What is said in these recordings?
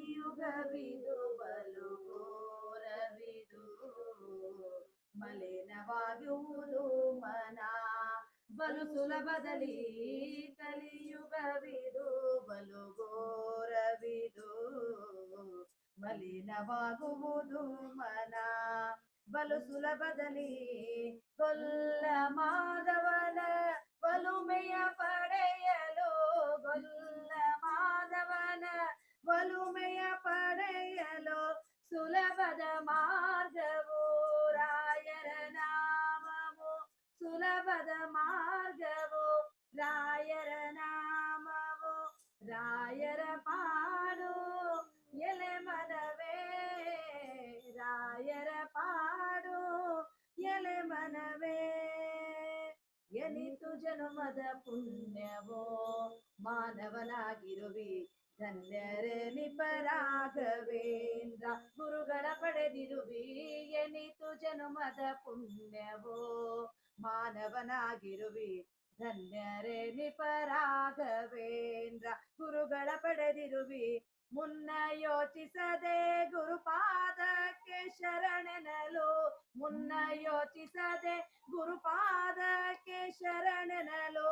ಕಲಿಯುಗವಿದು ಬಲು ಘೋರವಿದು ಮಲಿನವಾಗುವುದು ಮನ ಬಲು ಸುಲಭದಲ್ಲಿ ಕಲಿಯುಗವಿದು ಬಲು ಘೋರವಿದು ಮಲಿನವಾಗುವುದು ಮನ ಬಲು ಸುಲಭದಲ್ಲಿ ಗೊಲ್ಲ ಮಾಧವನ ಒಲುಮೆಯ ಪಡೆಯಲು ಗೊಲ್ಲ ಮಾಧವನ ಒಲುಮೆಯ ಪಡೆಯಲು ಸುಲಭದ ಮಾರ್ಗವು ರಾಯರ ನಾಮವು ಸುಲಭದ ಮಾರ್ಗವು ರಾಯರ ನಾಮವು ರಾಯರ ಪಾಡು ಎಲೆ ಮನವೇ ರಾಯರ ಪಾಡು ಎಲೆ ಮನವೇ ಎನಿತು ಜನ್ಮದ ಪುಣ್ಯವೋ ಮಾನವನಾಗಿರುವಿ ಧನ್ಯರೇ ನಿಪರಾಘವೇಂದ್ರ ಗುರುಗಳ ಪಡೆದಿರುವಿ ಎನಿತು ಜನ್ಮದ ಪುಣ್ಯವೋ ಮಾನವನಾಗಿರುವಿ ಧನ್ಯರೇ ನಿಪರಾಘವೇಂದ್ರ ಗುರುಗಳ ಪಡೆದಿರುವಿ ಮುನ್ನ ಯೋಚಿಸದೆ ಗುರುಪಾದಕ್ಕೆ ಶರಣೆನಲು ಮುನ್ನ ಯೋಚಿಸದೆ ಗುರುಪಾದಕ್ಕೆ ಶರಣೆನಲು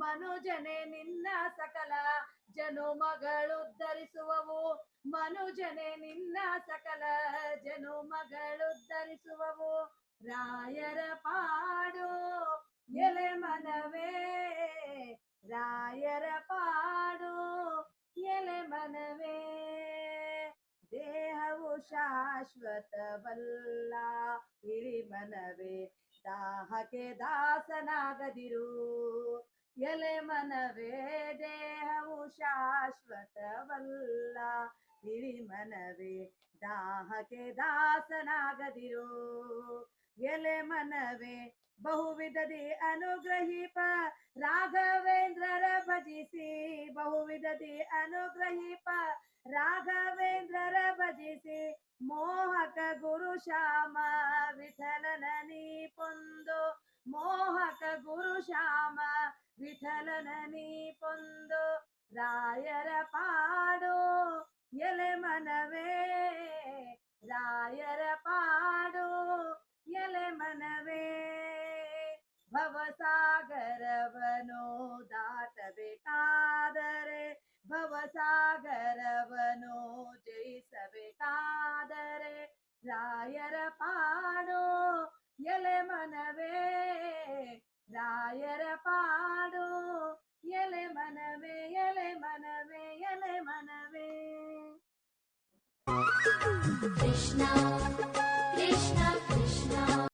ಮನುಜನೆ ನಿನ್ನ ಸಕಲ ಜನುಮಗಳುದ್ಧರಿಸುವವು ಮನುಜನೆ ನಿನ್ನ ಸಕಲ ಜನುಮಗಳುದ್ಧರಿಸುವವು ರಾಯರ ಪಾಡು ಎಲೆ ಮನವೇ ರಾಯರ ಪಾಡು ಎಲೆ ಮನವೇ ದೇಹವು ಶಾಶ್ವತವಲ್ಲ ಇಳಿ ಮನವೇ ದಾಹಕ್ಕೆ ದಾಸನಾಗದಿರು ಎಲೆ ಮನವೇ ದೇಹವು ಶಾಶ್ವತವಲ್ಲ ಇಳಿ ಮನವೇ ದಾಹಕ್ಕೆ ದಾಸನಾಗದಿರು ಎಲೆ ಮನವೇ ಬಹುವಿಧದಿ ಅನುಗ್ರಹಿಪ ರಾಘವೇಂದ್ರರ ಭಜಿಸಿ ಬಹುವಿಧದಿ ಅನುಗ್ರಹಿಪ ರಾಘವೇಂದ್ರರ ಭಜಿಸಿ ಮೋಹಕ ಗುರು ಶ್ಯಾಮ ವಿಠಲನ ನೀ ಪೊಂದು ಮೋಹಕ ಗುರು ಶ್ಯಾಮ ವಿಠಲನ ನೀ ಪೊಂದು ರಾಯರ ಪಾಡು ಎಲೆ ಮನವೇ ರಾಯರ ಪಾಡು ಎಲೆ ಮನವೇ ಭವಸಾಗರವನು ದಾಟಬೇಕಾದರೆ ಭವಸಾಗರವನು ಜಯಿಸಬೇಕಾದರೆ ರಾಯರ ಪಾಡು ಎಲೆ ಮನವೇ ರಾಯರ ಪಾಡು ಎಲೆ ಮನವೇ ಎಲೆ ಮನವೇ ಎಲೆ ಮನವೇ ಕೃಷ್ಣ ಕೃಷ್ಣ